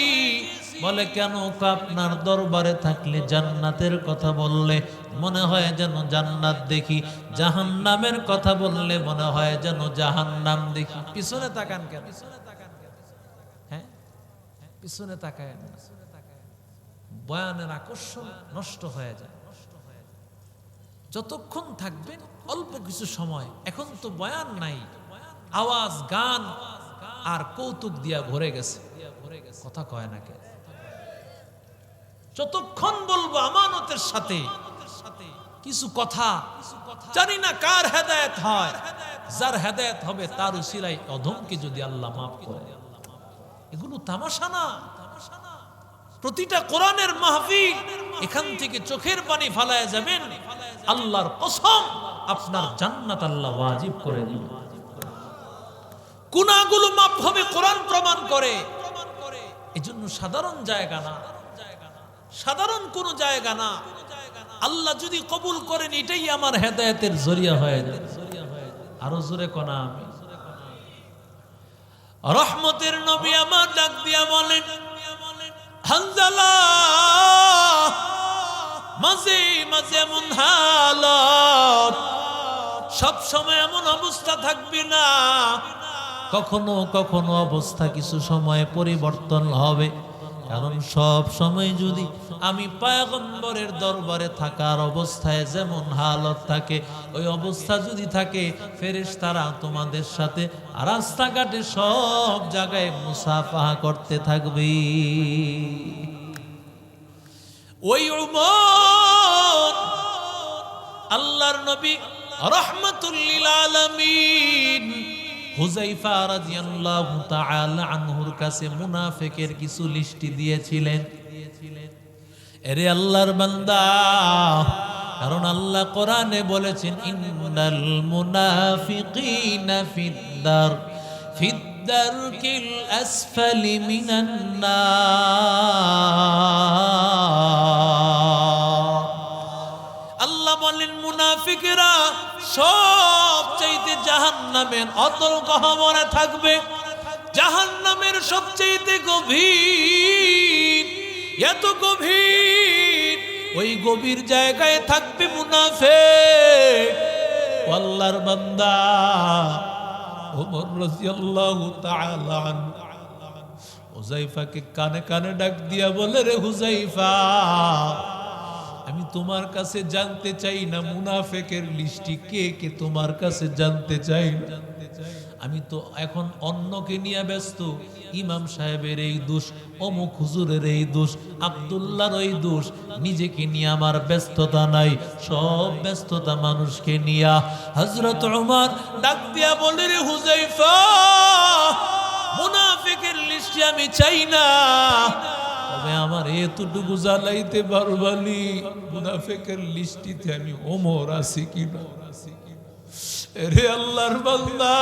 বলে, কেন? আপনার দরবারে থাকলে জান্নাতের কথা বললে মনে হয় যেন জান্নাত দেখি, জাহান্নামের কথা বললে মনে হয় যেন জাহান্নাম দেখি। পিছনে তাকান কেন? হ্যাঁ, পিছনে তাকায় না, বয়ানের আকর্ষণ নষ্ট হয়ে যায়। যতক্ষণ থাকবেন অল্প কিছু সময়, এখন তো বয়ান নাই, আওয়াজ, গান আর কৌতুক দিয়া ভরে গেছে, কথা কয় না কে? যতক্ষণ বলবো আমানতের সাথে কিছু কথা, জানি না কার হেদায়েত হয়, যার হেদায়েত হবে তার উসিলায় অধমকে যদি আল্লাহ মাফ করে। এগুলো তামাশা না। প্রতিটা কোরআনের মাহফিল, এখান থেকে চোখের পানি ফালায় যাবেন, আল্লাহর কসম আপনার জান্নাত আল্লাহ ওয়াজিব করে দিবেন। গুনাহগুলো মাফ হবে, কোরআন প্রমাণ করে। এজন্য সাধারণ জায়গা না, সাধারণ কোন জায়গা না। আল্লাহ যদি কবুল করেন, এটাই আমার হেদায়েতের জরিয়া হয়ে যায়। আরো জোরে কোনা আমি। রহমতের নবী আমার ডাক দিয়া বলেন, হানজালা, মাঝে মাঝে এমন হালত, সব সময় এমন অবস্থা থাকবে না, কখনো কখনো অবস্থা কিছু সময় পরিবর্তন হবে। কারণ সব সময় যদি আমি পয়গম্বরের দরবারে থাকার অবস্থায় যেমন হালত থাকে, ওই অবস্থা যদি থাকে, ফেরেশতারা তোমাদের সাথে রাস্তাঘাটে সব জায়গায় মুসাফাহা করতে থাকবে। ওই উমর, আল্লাহর নবী রাহমাতুল লিল আলামিন হুযায়ফা রাদিয়াল্লাহু তাআলা আনহুর কাছে মুনাফিকের কিছু লিস্টি দিয়েছিলেন। এরে আল্লাহর বান্দা, কারণ আল্লাহ কোরআনে বলেছেন, ইন্নাল মুনাফিকিনা ফিদ্দারকিল আসফালি মিনান নার। আল্লাহ বলেন, মুনাফিকরা সবচাইতে জাহান্নামের অতল গহ্বরে থাকবে। জাহান্নামের সবচাইতে গভীর, এত গভীর, ওই গভীর জায়গায় থাকবে মুনাফিক। আল্লাহর বান্দা ওমর রাদিয়াল্লাহু তাআলা আনহু হুযায়ফাকে কানে কানে ডাক দিয়া বলে, রে হুযায়ফা, আমি তোমার কাছে জানতে চাই না মুনাফিকের লিস্টি কে কে, তোমার কাছে জানতে চাই না। আমি তো এখন অন্যকে নিয়ে ব্যস্ত, ইমাম সাহেবের এই দোষ, অমুক হুজুরের এই দোষ, আব্দুল্লাহর ওই দোষ, নিজেকে নিয়ে আমার ব্যস্ততা নাই, সব ব্যস্ততা মানুষকে নিয়া। হযরত ওমর ডাক দিয়া বলে, রে হুযায়ফা, মুনাফিকের লিস্টি আমি চাই না, তবে আমার এতটুকু জানাইতে পারবানি মুনাফিকের লিস্টিতে আমি ওমর আছি কিনা। এরে আল্লাহর বান্দা,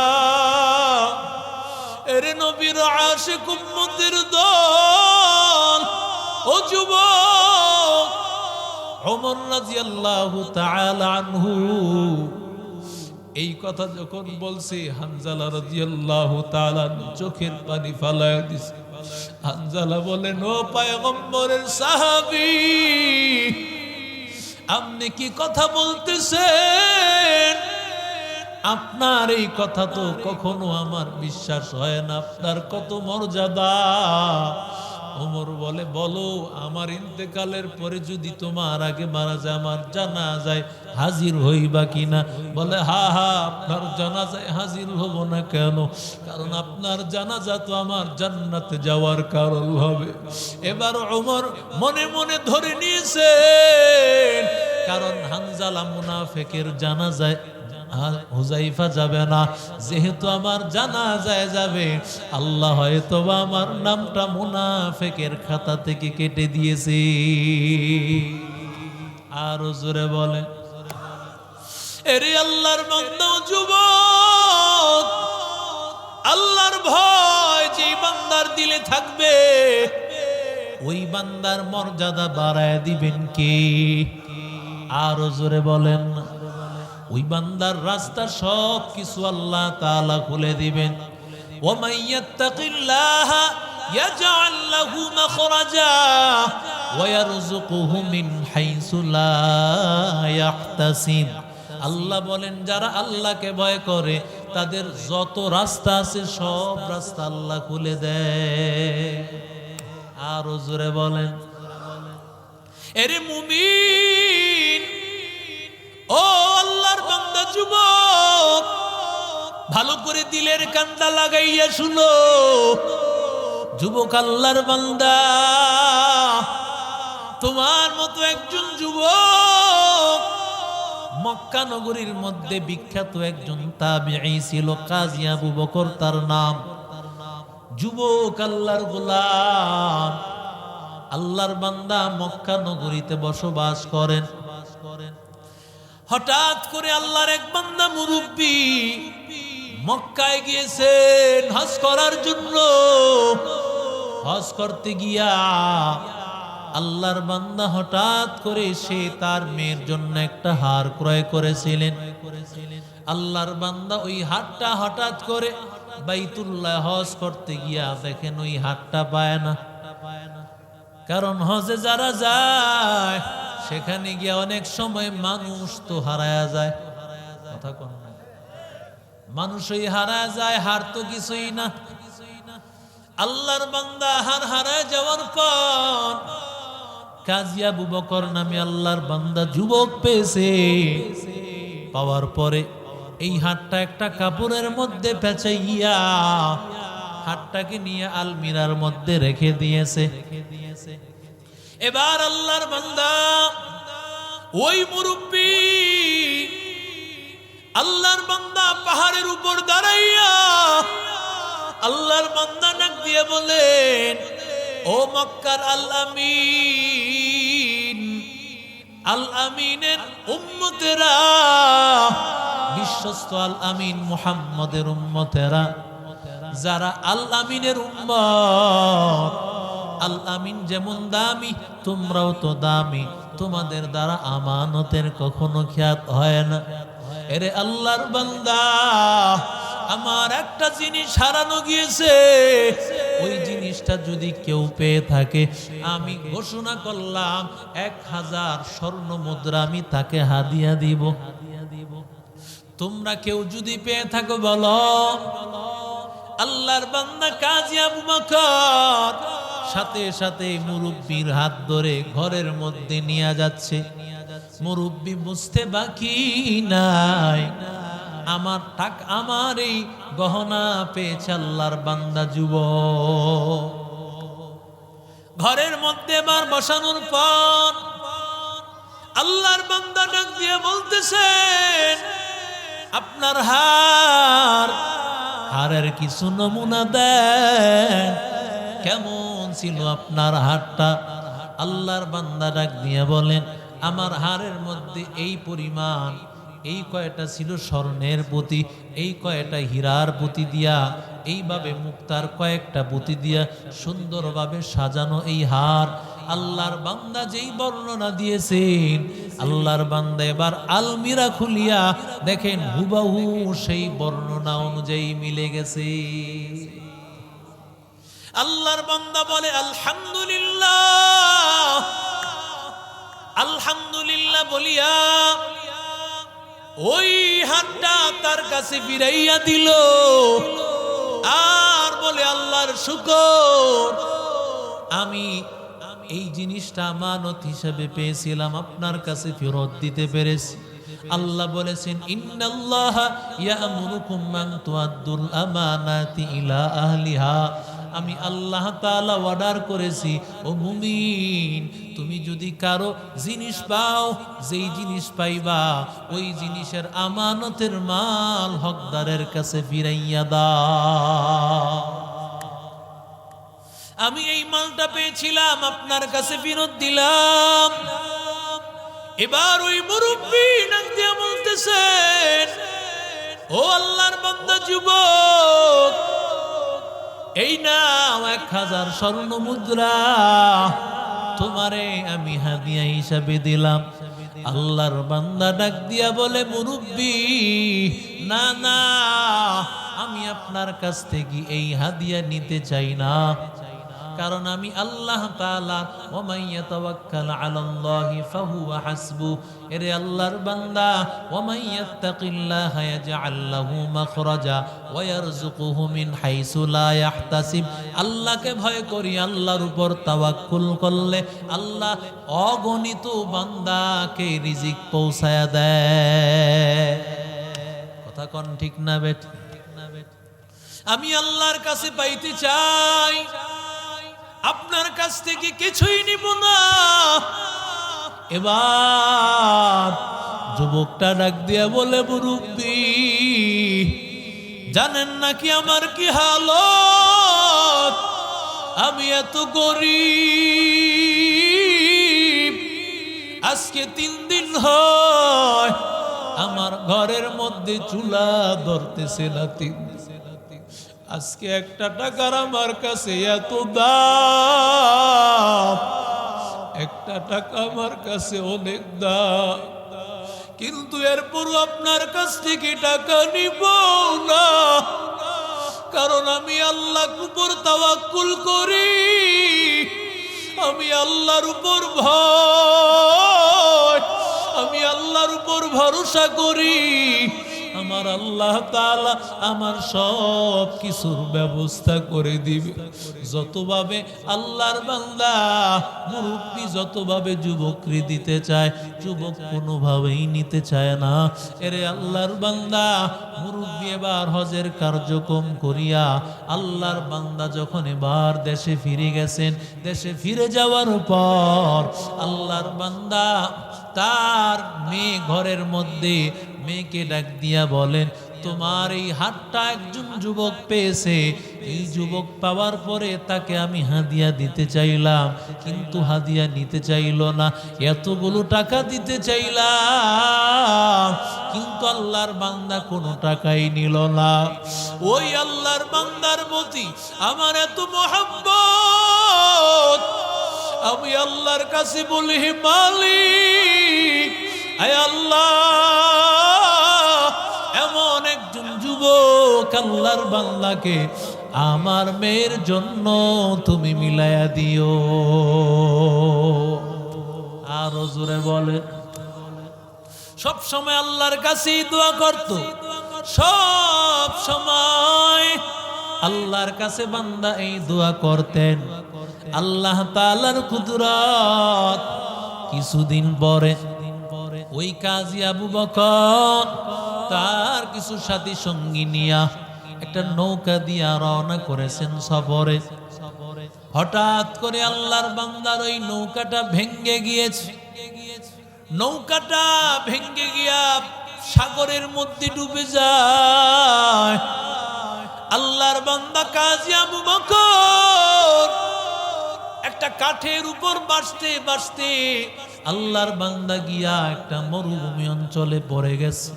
এরে নবীর আশিক উম্মতের দল, ও যুবক, ওমর রাদিয়াল্লাহু তাআলা আনহু এই কথা যখন বলছে, হানজালা রাদিয়াল্লাহু তাআলা চোখের পানি ফালায় দিছে। হানজালা বলেন, ও পয়গম্বরের সাহাবী, আপনি কি কথা বলতেছেন? আপনার এই কথা তো কখনো আমার বিশ্বাস হয় না, আপনার কত মর্যাদা। ওমর বলে, বলো, আমার ইন্তেকালের পরে যদি তোমার আগে মারা যায়, আমার জানাজায় হাজির হইবা কিনা? বলে, হা হা, আপনার জানাজায় হাজির হব না কেন? কারণ আপনার জানাজা তো আমার জান্নাতে যাওয়ার কারণ হবে। এবার ওমর মনে মনে ধরে নিয়েছেন, কারণ হানজালা মুনাফিকের জানাজায় হুযায়ফা যাবে না, যেহেতু আমার জানাজায় যাবে, আল্লাহ হয়তো আমার নামটা মুনাফিকের খাতা থেকে কেটে দিয়েছে। আর জোরে বলে এরে আল্লাহর বান্দা ও যুবক, আল্লাহর ভয় যেই বান্দার দিলে থাকবে ওই বান্দার মর্যাদা বাড়ায় দিবেন কে? আর জোরে বলেন। ওই বান্দার রাস্তা সব কিছু আল্লাহ তাআলা খুলে দিবেন। ওয়া মান ইয়াত্তাকিল্লাহা ইয়াজআল লাহু মাখরাজা ওয়া ইয়ারযুকুহু মিন হাইসু লা ইয়াহতাসিব। আল্লাহ বলেন যারা আল্লাহকে ভয় করে তাদের যত রাস্তা আছে সব রাস্তা আল্লাহ খুলে দেয়। আর জোরে বলেন। এরে মুমিন, ও আল্লাহর বান্দা যুবক, ভালো করে দিলের কান্দা লাগাইয়া শুনো। যুবক আল্লাহর বান্দা, তোমার মতো একজন যুবক মক্কা নগরীর মধ্যে বিখ্যাত একজন তাবিঈ ছিল, কাজী আবু বকর তার নাম। যুবক আল্লাহর গোলাম, আল্লাহর বান্দা মক্কা নগরীতে বসবাস করেন। হঠাৎ করে আল্লাহর এক বান্দা মুরব্বী মক্কায় গিয়েছেন হজ করার জন্য। হজ করতে গিয়া আল্লাহর বান্দা হঠাৎ করে সে তার মেয়ের জন্য একটা হার ক্রয় করেছিলেন। আল্লাহর বান্দা ওই হারটা হঠাৎ করে বাইতুল্লাহ হজ করতে গিয়া দেখেন ওই হারটা পায় না। কারণ হজে যারা যায় সেখানে গিয়া অনেক সময় মানুষ তো হারায়া যায়। কথা কোন না, মানুষই হারায় যায়, হার তো কিছুই না। আল্লাহর বান্দা হার হারায় যাওয়ার পর কাজী আবু বকর নামে আল্লাহর বান্দা যুবক পেয়েছে। পাওয়ার পরে এই হাতটা একটা কাপড়ের মধ্যে পেঁচাইয়া হাতটাকে নিয়ে আলমিরার মধ্যে রেখে দিয়েছে। এবার আল্লাহর বান্দা ওই মুরব্বী আল্লাহর বান্দা পাহাড়ের উপর দাঁড়াইয়া আল্লাহর বান্দা ডাক দিয়ে বলেন, ও মক্কার আল আমিন, আল আমিনের উম্মতেরা, বিশ্বস্ত আল আমিন মুহাম্মদের উম্মতেরা, যারা আল আমিনের উম্মত, আল আমিন যেমন দামি তোমরাও তো দামি, তোমাদের দ্বারা আমানতের কখনো খ্যাত হয় না। এরে আল্লাহর বান্দা, আমার একটা জিনিস হারানো গিয়েছে, ওই জিনিসটা যদি কেউ পেয়ে থাকে আমি ঘোষণা করলাম 1000 স্বর্ণ মুদ্রা আমি তাকে হাদিয়া দিব। তোমরা কেউ যদি পেয়ে থাকো বলো। আল্লাহর বান্দা কাজী আবু বকর সাথে সাথে মুরব্বির হাত ধরে ঘরের মধ্যে নিয়ে যাচ্ছে। মুরব্বি বুঝতে বাকি নাই আমার এই গহনা পেয়েছে আল্লাহর বান্দা যুবক। ঘরের মধ্যে এবার বসানোর পর আল্লাহর বান্দা ডাক দিয়ে বলতেছেন, আপনার হারের কিছু নমুনা দেন, কেমন ছিল আপনার হারটা? আল্লাহর বান্দা ডাক দিয়ে বলেন, আমার হারের মধ্যে এই পরিমাণ, এই কয়টা ছিল স্বর্ণের পুঁতি, এই কয়টা হীরার পুঁতি দিয়া, এইভাবে মুক্তার কয়েকটা পুঁতি দিয়া সুন্দরভাবে সাজানো এই হার। আল্লাহর বান্দা যেই বর্ণনা দিয়েছেন, আল্লাহর বান্দা এবার আলমিরা খুলিয়া দেখেন হুবহু সেই বর্ণনা অনুযায়ী মিলে গেছে। আল্লাহর বান্দা বলে আলহামদুলিল্লাহ, আলহামদুলিল্লাহ বলিয়া ওই হাতটা তার কাছে ফিরাইয়া দিল আর বলে আল্লাহর শুকর, আমি এই জিনিসটা আমানত হিসেবে পেয়েছিলাম, আপনার কাছে ফেরত দিতে পেরেছি। আল্লাহ বলেছেন, ইন্নাল্লাহা ইয়া'মুরুকুম আন তুআদ্দুল আমানাতি ইলা আহলিহা। আমি আল্লাহ তাআলা অর্ডার করেছি, ও মুমিন, তুমি যদি কারো জিনিস পাও, যেই জিনিস পাইবা ওই জিনিসের আমানতের মাল হকদারের কাছে ফিরাইয়া দাও। আমি এই মালটা পেয়েছিলাম, আপনার কাছে ফেরত দিলাম। এবার ওই মুরব্বী নাক দিয়ে বলতেছেন, ও আল্লাহর বান্দা যুবক, এই নাও 1000 স্বর্ণ মুদ্রা, তোমারে আমি হাদিয়া হিসাবে দিলাম। আল্লাহর বান্দা ডাক দিয়া বলে, মুরব্বী না না, আমি আপনার কাছ থেকে এই হাদিয়া নিতে চাই না, কারণ আমি আল্লাহ তাআলা ওয়া মান ইয়াতাওয়াক্কাল আলাল্লাহি ফাহুয়া হাসবু, এরে আল্লাহর বান্দা, ওয়া মান ইয়াত্তাকিল্লাহা ইয়াজআল লাহু মাখরাজা ওয়া ইয়ারযুকুহু মিন হাইসু লা ইয়াহতাসিব, আল্লাহকে ভয় করি, আল্লাহর উপর তাওয়াক্কুল করলে আল্লাহ অগণিত বান্দাকে রিজিক পৌঁছায়া দেয়। কথা কোন ঠিক না বেট? আমি আল্লাহর কাছে পাইতে চাই, আপনার কাছ থেকে কিছুই নিব না। এবার যুবকটা ডাক দিয়া বলে, মুরব্বী জানেন নাকি আমার কি হালত? আমি এত গরিব, আজকে 3 দিন হয় আমার ঘরের মধ্যে চুলা ধরতেছে না। আজকে একটা টাকার আমার কাছে এত দাম, একটা টাকা আমার কাছে অনেক দাম, কিন্তু এরপরও আপনার কাছ থেকে টাকা নিব না, কারণ আমি আল্লাহর উপর তাওয়াক্কুল করি, আমি আল্লাহর উপর ভয়, আমি আল্লাহর উপর ভরসা করি, আমার আল্লাহ তাআলা আমার সব কিছুর ব্যবস্থা করে দিবে। যতভাবে আল্লাহর বান্দা মুরব্বী যতভাবে যুবককে দিতে চায়, যুবক কোনোভাবেই নিতে চায় না। এরে আল্লাহর বান্দা মুরব্বী এবার হজের কার্যক্রম করিয়া আল্লাহর বান্দা যখন এবার দেশে ফিরে গেছেন, দেশে ফিরে যাওয়ার পর আল্লাহর বান্দা তার মেয়ে ঘরের মধ্যে, মেয়েকে ডাক দিয়া বলেন, তোমার এই হাতটা একজন যুবক পেয়েছে, এই যুবক পাওয়ার পরে তাকে আমি হাদিয়া দিতে চাইলাম, কিন্তু হাদিয়া নিতে চাইল না, এতগুলো টাকা দিতে চাইলাম, কিন্তু আল্লাহর বান্দা কোনো টাকাই নিল না। ওই আল্লাহর বান্দার প্রতি আমার এত মহব্বত, আমি আল্লাহর কাছে বলি, মালিক আয় আল্লাহ, এমন একজন যুবক আল্লাহর বান্দাকে আমার মেয়ের জন্য তুমি মিলায়া দিও। আরো জোরে বলে, সব সময় আল্লাহর কাছে দোয়া করত, সব সময় আল্লাহর কাছে বান্দা এই দোয়া করতেন। আল্লাহ তাআলার কুদরত, কিছুদিন পরে ওই কাজী আবু বকর তার কিছু সাথী সঙ্গী নিয়া একটা নৌকা দিয়া রওনা করেছেন সফরে। হঠাৎ করে আল্লাহর বান্দার ওই নৌকাটা ভেঙ্গে গিয়েছে, নৌকাটা ভেঙ্গে গিয়া সাগরের মধ্যে ডুবে যায়। আল্লাহর বান্দা কাজী আবু বকর একটা কাঠের উপর বাসতে বাসতে আল্লাহর বান্দা গিয়া একটা মরুভূমি অঞ্চলে পড়ে গেছে।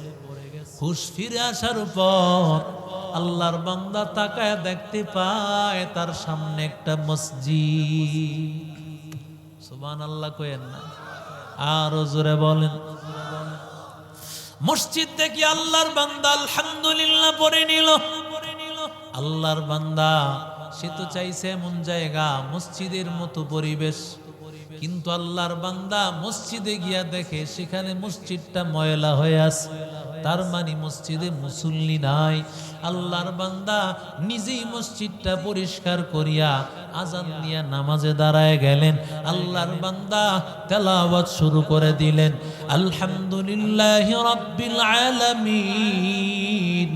হুশ ফিরে আসার পর আল্লাহর বান্দা তাকায় দেখতে পায় তার সামনে একটা মসজিদ। সুবহানাল্লাহ কইেন না, আর জোরে বলেন। মসজিদ দেখি আল্লাহর বান্দা আলহামদুলিল্লাহ পড়ে নিল। আল্লাহর বান্দা সে তো চাইছে এমন জায়গা, মসজিদের মতো পরিবেশ, কিন্তু আল্লাহর বান্দা মসজিদে গিয়া দেখে সেখানে মসজিদটা ময়লা হয়ে আছে, তার মানে মসজিদে মুসল্লি নাই। আল্লাহর বান্দা নিজেই মসজিদটা পরিষ্কার করিয়া আজান দিয়া নামাজে দাঁড়ায় গেলেন। আল্লাহর বান্দা তেলাওয়াত শুরু করে দিলেন, আলহামদুলিল্লাহি রাব্বিল আলামিন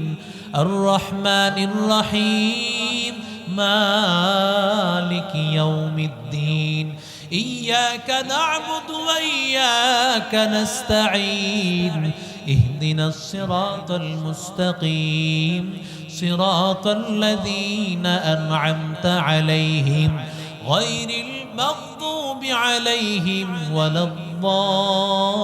আর রহমানির রহিম মালিকি ইয়াউমিদ্দিন ইয়্যাকা না'বুদু ওয়া ইয়্যাকা নাস্তাঈন ইহদিনাস সিরাতাল মুস্তাকিম সিরাতাল লাযীনা আন'আমতা আলাইহিম গায়রিল মাগদুবি আলাইহিম ওয়ালাদ আল্লাহ